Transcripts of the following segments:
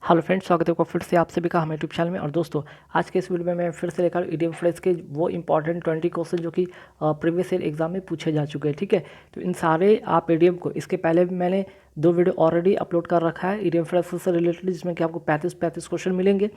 Hello friends, स्वागत है आपका फिर से आप सभी का हमारे यूट्यूब चैनल में। और दोस्तों, आज के इस वीडियो में मैं फिर से लेकर ईडीएम फ्रेज के वो इंपॉर्टेंट 20 क्वेश्चन जो कि प्रीवियस ईयर एग्जाम में पूछे जा चुके हैं। ठीक है, तो इन सारे आप ईडीएम को इसके पहले भी मैंने 2 वीडियो ऑलरेडी अपलोड कर रखा है ईडीएम फ्रेज से रिलेटेड, जिसमें कि आपको 35 क्वेश्चन मिलेंगे।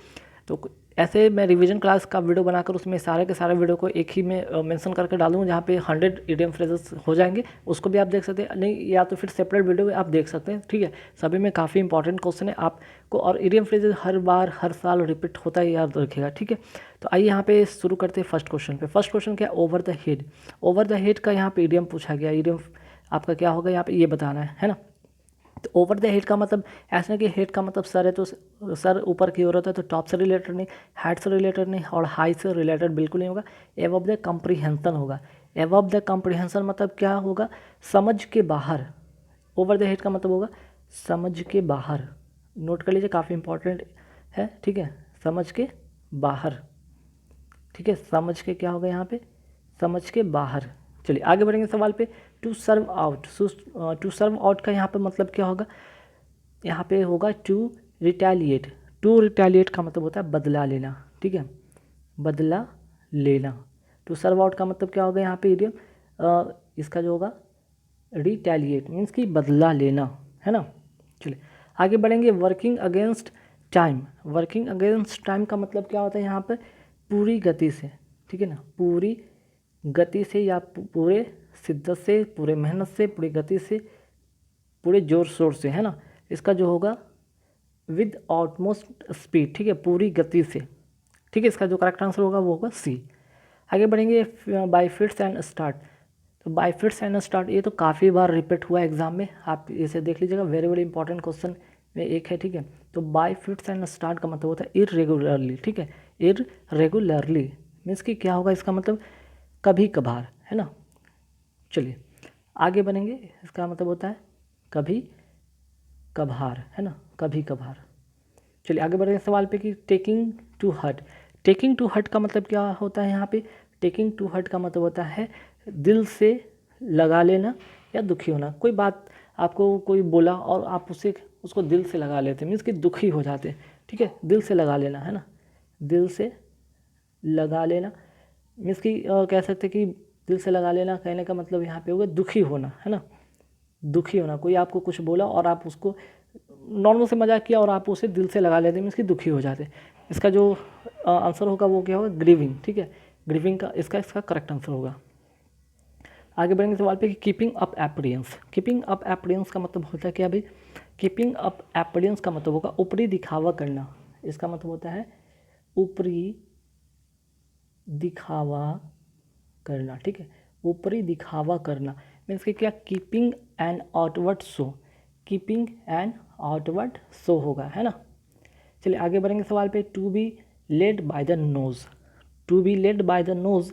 तो ऐसे मैं रिवीजन क्लास का वीडियो बनाकर उसमें सारे के सारे वीडियो को एक ही में मेंशन करके डालूंगा, जहाँ पे 100 ईडीएम फ्रेजेस हो जाएंगे। उसको भी आप देख सकते हैं, नहीं या तो फिर सेपरेट वीडियो आप देख सकते हैं। ठीक है, सभी में काफ़ी इंपॉर्टेंट क्वेश्चन है आपको, और ईडीएम फ्रेजेस हर बार हर साल रिपीट होता है, याद रखिएगा। ठीक है, तो आइए यहाँ पे शुरू करते हैं फर्स्ट क्वेश्चन पे। फर्स्ट क्वेश्चन क्या है? Over the head. Over the head का यहाँ पे ईडीएम पूछा गया। ईडीएम आपका क्या होगा यहाँ पे, ये बताना है ना। तो ओवर द हेड का मतलब ऐसा नहीं कि हेड का मतलब सर है तो सर ऊपर की ओर होता है, तो टॉप से रिलेटेड नहीं, हेड से रिलेटेड नहीं, और हाई से रिलेटेड बिल्कुल नहीं होगा। एबव द कम्प्रीहेंशन होगा। एबव द कम्प्रीहेंशन मतलब क्या होगा? समझ के बाहर। ओवर द हेड का मतलब होगा समझ के बाहर। नोट कर लीजिए, काफ़ी इंपॉर्टेंट है। ठीक है, समझ के बाहर। ठीक है, समझ के क्या होगा यहाँ पे? समझ के बाहर। चलिए आगे बढ़ेंगे सवाल पे। To serve out. To serve out का यहाँ पे मतलब क्या होगा? यहाँ पे होगा टू रिटेलिएट। टू रिटेलिएट का मतलब होता है बदला लेना। ठीक है, बदला लेना। टू सर्व आउट का मतलब क्या होगा यहाँ पे इडियम? इसका जो होगा रिटेलिएट मीन्स कि बदला लेना, है ना। चलिए आगे बढ़ेंगे। Working against time. Working against time का मतलब क्या होता है यहाँ पर? पूरी गति से। ठीक है ना, पूरी गति से या पूरे शिद्दत से, पूरे मेहनत से, पूरी गति से, पूरे जोर शोर से, है ना। इसका जो होगा विद ऑटमोस्ट स्पीड। ठीक है, पूरी गति से। ठीक है, इसका जो करेक्ट आंसर होगा वो होगा सी। आगे बढ़ेंगे। Bye fits and start. तो बाय फिट्स एंड स्टार्ट ये तो काफ़ी बार रिपीट हुआ है एग्जाम में, आप इसे देख लीजिएगा, वेरी वेरी इंपॉर्टेंट क्वेश्चन में एक है। ठीक है, तो बाय फिट्स एंड स्टार्ट का मतलब होता है इरेगुलरली। ठीक है, इरेगुलरली मीन्स कि क्या होगा इसका मतलब? कभी कभार, है ना। चलिए आगे बढ़ेंगे। इसका मतलब होता है कभी कभार, है ना, कभी कभार। चलिए आगे बढ़ेंगे सवाल पे कि taking to hurt. Taking to hurt का मतलब क्या होता है यहाँ पे? टेकिंग टू हर्ट का मतलब होता है दिल से लगा लेना या दुखी होना। कोई बात आपको कोई बोला और आप उसे उसको दिल से लगा लेते, मीन्स कि दुखी हो जाते हैं। ठीक है, दिल से लगा लेना, है ना। दिल से लगा लेना मीन्स कि कह सकते कि दिल से लगा लेना कहने का मतलब यहाँ पे होगा दुखी होना, है ना। दुखी होना, कोई आपको कुछ बोला और आप उसको नॉर्मल से मजाक किया और आप उसे दिल से लगा लेते हैं, मीन्स कि दुखी हो जाते हैं। इसका जो आंसर होगा वो क्या होगा? ग्रीविंग। ठीक है, ग्रीविंग का इसका करेक्ट आंसर होगा। आगे बढ़ेंगे सवाल पे कि keeping up experience. Keeping up experience का मतलब होता है क्या भाई? कीपिंग अप एपीरियंस का मतलब होगा ऊपरी दिखावा करना। इसका मतलब होता है ऊपरी दिखावा करना। ठीक है, ऊपरी दिखावा करना मीन्स कि क्या? Keeping an outward show. Keeping an outward show होगा, है ना। चलिए आगे बढ़ेंगे सवाल पे। To be led by the nose. To be led by the nose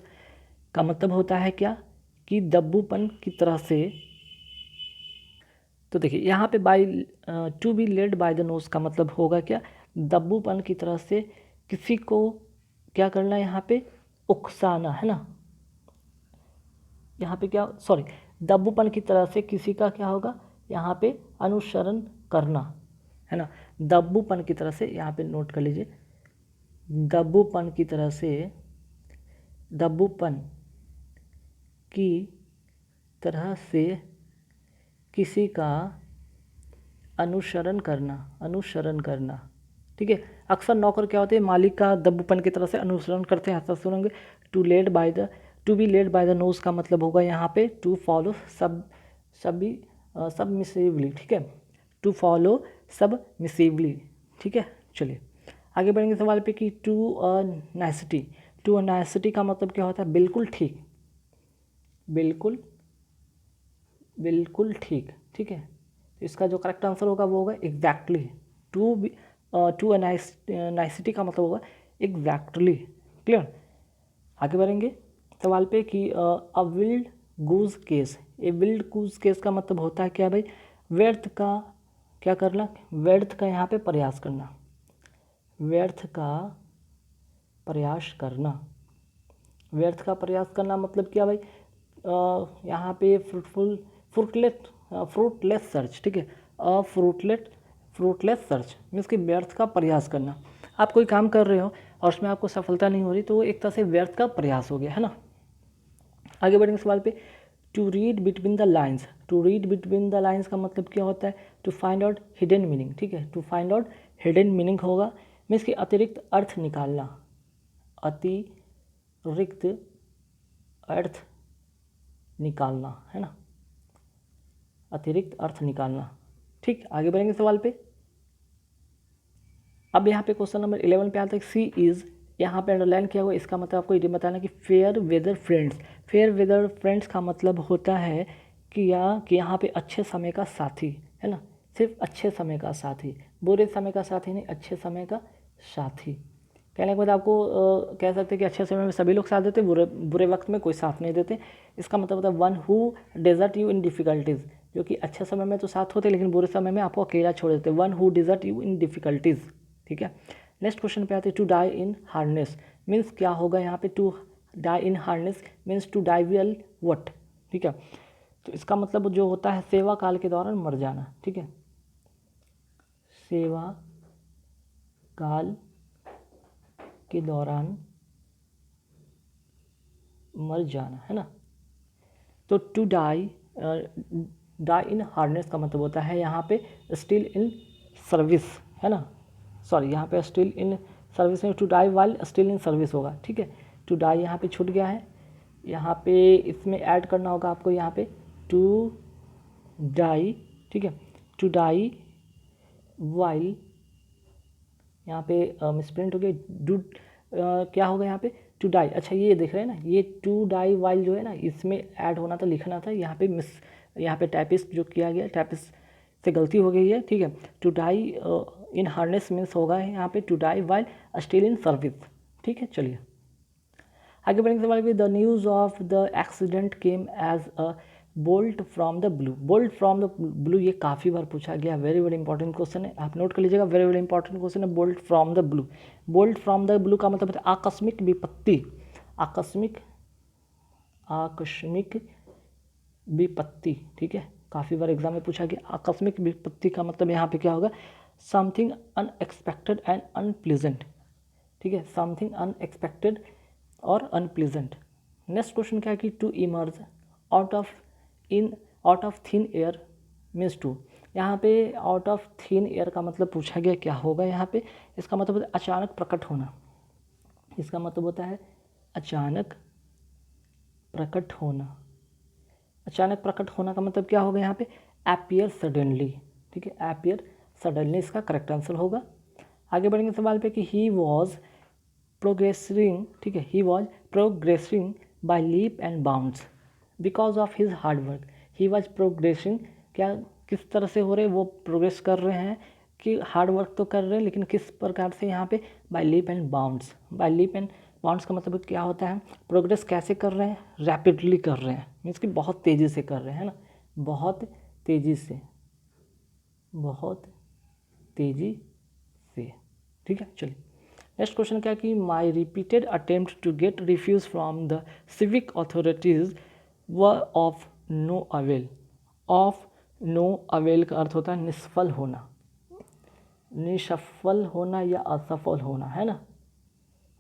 का मतलब होता है क्या? कि दब्बूपन की तरह से। तो देखिए यहाँ पे by to be led by the nose का मतलब होगा क्या? दब्बूपन की तरह से किसी को क्या करना, यहाँ पे उकसाना, है ना। यहाँ पे क्या, सॉरी, दब्बूपन की तरह से किसी का क्या होगा यहाँ पे? अनुसरण करना, है ना। दब्बूपन की तरह से, यहाँ पे नोट कर लीजिए, दब्बूपन की तरह से, दब्बूपन की तरह से किसी का अनुसरण करना, अनुसरण करना। ठीक है, अक्सर नौकर क्या होते हैं? मालिक का दब्बूपन की तरह से अनुसरण करते हैं, ऐसा सुनेंगे। To led by the to be led by the nose का मतलब होगा यहाँ पे टू फॉलो सबमिसिवली। ठीक है, टू फॉलो सबमिसिवली। ठीक है, चलिए आगे बढ़ेंगे सवाल पे कि टू अ नाइसिटी। टू अ नाइसिटी का मतलब क्या होता है? बिल्कुल ठीक, बिल्कुल, बिल्कुल ठीक। ठीक है, तो इसका जो करेक्ट आंसर होगा वो होगा एग्जैक्टली। टू टू अ नाइसिटी का मतलब होगा एग्जैक्टली। क्लियर। आगे बढ़ेंगे सवाल पे कि अ विल्ड गूज केस। ए विल्ड गूज केस का मतलब होता है क्या भाई? व्यर्थ का क्या करना? व्यर्थ का यहाँ पे प्रयास करना, व्यर्थ का प्रयास करना। व्यर्थ का प्रयास करना मतलब क्या भाई? यहाँ पे फ्रूटलेस सर्च। ठीक है, अ फ्रूटलेस सर्च मीन्स कि व्यर्थ का प्रयास करना। आप कोई काम कर रहे हो और उसमें आपको सफलता नहीं हो रही तो वो एक तरह से व्यर्थ का प्रयास हो गया, है ना। आगे बढ़ेंगे सवाल पे, to read between the lines. To read between the lines का मतलब क्या होता है, to find out hidden meaning, ठीक है। To find out hidden meaning होगा मीन्स कि अतिरिक्त अर्थ निकालना, अतिरिक्त अर्थ निकालना, है ना, अतिरिक्त अर्थ निकालना। ठीक, आगे बढ़ेंगे सवाल पे। अब यहाँ पे क्वेश्चन नंबर 11 पे आता है, सी इज़, यहाँ पे अंडरलाइन किया हुआ, इसका मतलब आपको ये बताना कि fair weather friends. Fair weather friends का मतलब होता है कि यहाँ पे अच्छे समय का साथी, है ना, सिर्फ अच्छे समय का साथी, बुरे समय का साथी नहीं, अच्छे समय का साथी। कहने के बाद आपको कह सकते हैं कि अच्छे समय में सभी लोग साथ देते, बुरे वक्त में कोई साथ नहीं देते। इसका मतलब होता है one who desert you in difficulties, जो कि अच्छे समय में तो साथ होते लेकिन बुरे समय में आपको अकेला छोड़ देते, one who desert you in difficulties, ठीक है। नेक्स्ट क्वेश्चन पे आते हैं, to die in harness means क्या होगा यहाँ पे, to die in harness means to die well what, ठीक है। तो इसका मतलब जो होता है सेवा काल के दौरान मर जाना, ठीक है, सेवा काल के दौरान मर जाना, है ना। तो टू डाई इन हार्नेस का मतलब होता है यहाँ पे स्टिल इन सर्विस, है ना, सॉरी यहाँ पे स्टिल इन सर्विस में to die while still in service होगा, ठीक है। टू डाई यहाँ पे छूट गया है, यहाँ पे इसमें ऐड करना होगा आपको, यहाँ पे टू डाई, ठीक है, टू डाई वाइल, यहाँ पे मिसप्रिंट हो गया, डू क्या होगा यहाँ पे, टू डाई, अच्छा ये देख रहे हैं ना, ये टू डाई वाइल जो है ना, इसमें ऐड होना था, लिखना था, यहाँ पे टाइपिस्ट जो किया गया, टाइपिस्ट से गलती हो गई है, ठीक है। To die in harness means होगा यहाँ पे to die while still in service, ठीक है। चलिए आगे बढ़ेंगे सवाल भी, the news of the accident came as a bolt from the blue. Bolt from the blue ये काफ़ी बार पूछा गया, वेरी वेरी इंपॉर्टेंट क्वेश्चन है, आप नोट कर लीजिएगा, वेरी वेरी इंपॉर्टेंट क्वेश्चन है। Bolt from the blue, bolt from the blue का मतलब है आकस्मिक विपत्ति, आकस्मिक विपत्ति, ठीक है, काफ़ी बार एग्जाम में पूछा गया। आकस्मिक विपत्ति का मतलब यहाँ पे क्या होगा, समथिंग अनएक्सपेक्टेड एंड अनप्लीजेंट, ठीक है, समथिंग अनएक्सपेक्टेड और अनप्लीजेंट। नेक्स्ट क्वेश्चन क्या है कि to emerge out of thin air means to, यहाँ पे आउट ऑफ थिन एयर का मतलब पूछा गया क्या होगा यहाँ पे, इसका मतलब होता है अचानक प्रकट होना, इसका मतलब होता है अचानक प्रकट होना। अचानक प्रकट होना का मतलब क्या होगा यहाँ पे, अपीयर सडनली, ठीक है, अपीयर सडनली इसका करेक्ट आंसर होगा। आगे बढ़ेंगे सवाल पे कि ही वॉज प्रोग्रेसिंग, ठीक है, he was progressing by leap and bounds because of his hard work. He was progressing, क्या किस तरह से हो रहे, वो प्रोग्रेस कर रहे हैं कि हार्ड वर्क तो कर रहे हैं लेकिन किस प्रकार से यहाँ पे, by leap and bounds. By leap and bounds का मतलब क्या होता है, प्रोग्रेस कैसे कर रहे हैं, रैपिडली कर रहे हैं, मीन्स कि बहुत तेज़ी से कर रहे हैं ना, बहुत तेज़ी से, बहुत तेज़ी से, ठीक है। चलिए नेक्स्ट क्वेश्चन क्या कि my repeated attempt to get refuse from the civic authorities were of no avail. Of no avail का अर्थ होता है निष्फल होना, निष्फल होना या असफल होना, है ना।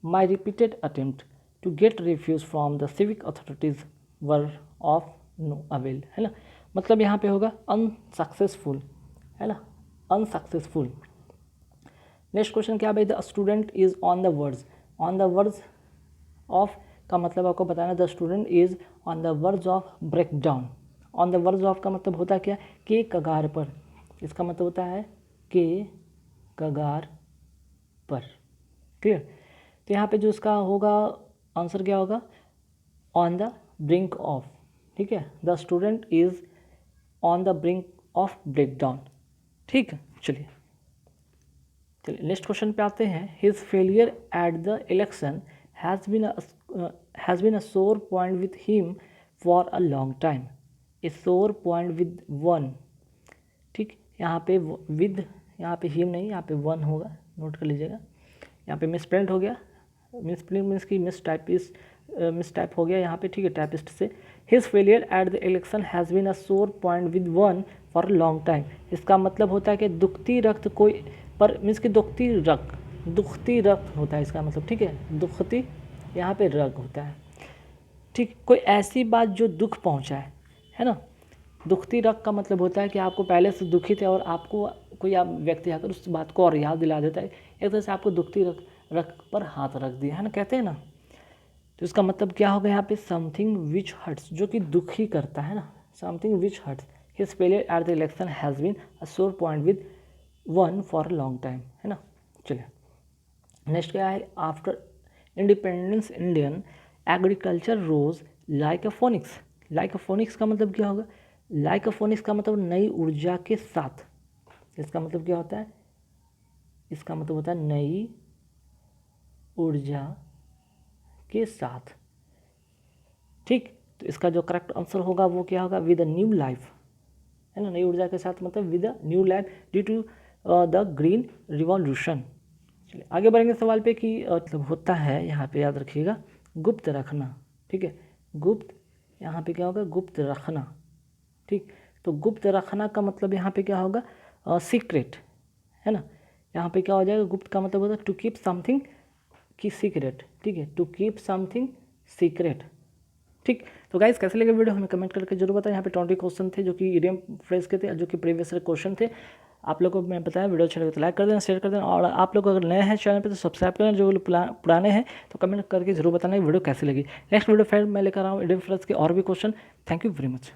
My repeated attempt to get refuse from the civic authorities were of no avail, है ना, मतलब यहाँ पे होगा अनसक्सेसफुल, है ना, अनसक्सेसफुल। नेक्स्ट क्वेश्चन क्या भाई, the student is on the words. On the words of का मतलब आपको बताना, the student is on the words of break down. On the words of का मतलब होता है क्या, के कगार पर, इसका मतलब होता है के कगार पर, क्लियर। तो यहाँ पे जो इसका होगा आंसर क्या होगा, ऑन द ब्रिंक ऑफ, ठीक है, the student is on the brink of break down, ठीक है। चलिए नेक्स्ट क्वेश्चन पे आते हैं, his failure at the election has been a sore point with him for a long time. A sore point with one, ठीक, यहाँ पे with, यहाँ पे हिम नहीं, यहाँ पे वन होगा, नोट कर लीजिएगा, यहाँ पे मिसप्रिंट हो गया, मिसप्रिंट मीन्स की मिस टाइप हो गया यहाँ पे, ठीक है, टाइपिस्ट से। His failure at the election has been a sore point with one for long time. इसका मतलब होता है कि दुखती रक्त कोई पर मीन्स कि दुखती रक्त होता है इसका मतलब, ठीक है, दुखती यहाँ पे रग होता है, ठीक। कोई ऐसी बात जो दुख पहुँचाए, है ना। दुखती रग का मतलब होता है कि आपको पहले से दुखी थे और आपको कोई आप व्यक्ति आकर उस बात को और याद दिला देता है, एक तरह से आपको दुखती रग पर हाथ रख दिया, है ना, कहते हैं ना। तो इसका मतलब क्या होगा यहाँ पे, समथिंग विच हर्ट्स, जो कि दुखी करता है ना, something which hurts. His failure at the election has been a sore point with one for a long time, है ना। चलिए नेक्स्ट क्या है, after independence Indian agriculture rose like a phoenix. Like a phoenix का मतलब क्या होगा, like a phoenix का मतलब नई ऊर्जा के साथ। इसका मतलब क्या होता है, इसका मतलब होता है नई ऊर्जा के साथ, ठीक। तो इसका जो करेक्ट आंसर होगा वो क्या होगा, विद अ न्यू लाइफ, है ना। नई ऊर्जा के साथ मतलब with a new life due to the green revolution. चलिए आगे बढ़ेंगे सवाल पे कि मतलब होता है, यहाँ पे याद रखिएगा, गुप्त रखना, ठीक है। गुप्त यहाँ पे क्या होगा, गुप्त रखना, ठीक। तो गुप्त रखना का मतलब यहाँ पे क्या होगा, सीक्रेट, है ना। यहाँ पे क्या हो जाएगा, गुप्त का मतलब होता है टू कीप समथिंग की सीक्रेट, ठीक है, टू कीप समथिंग सीक्रेट, ठीक। तो गाइस कैसे लगे वीडियो हमें कमेंट करके जरूर बताएं। यहाँ पे 20 क्वेश्चन थे जो कि इडियम फ्रेज के थे, जो कि प्रीवियस क्वेश्चन थे। आप लोगों को मैं बताया, वीडियो अच्छा लगे तो लाइक कर देना, शेयर कर देना, और आप लोग अगर नए हैं चैनल पे तो सब्सक्राइब करना, जो पुराने हैं तो कमेंट करके जरूर बताना वीडियो कैसी लगी। नेक्स्ट वीडियो फिर मैं लेकर आऊँ इडियम फ्रेज के और भी question. Thank you very much.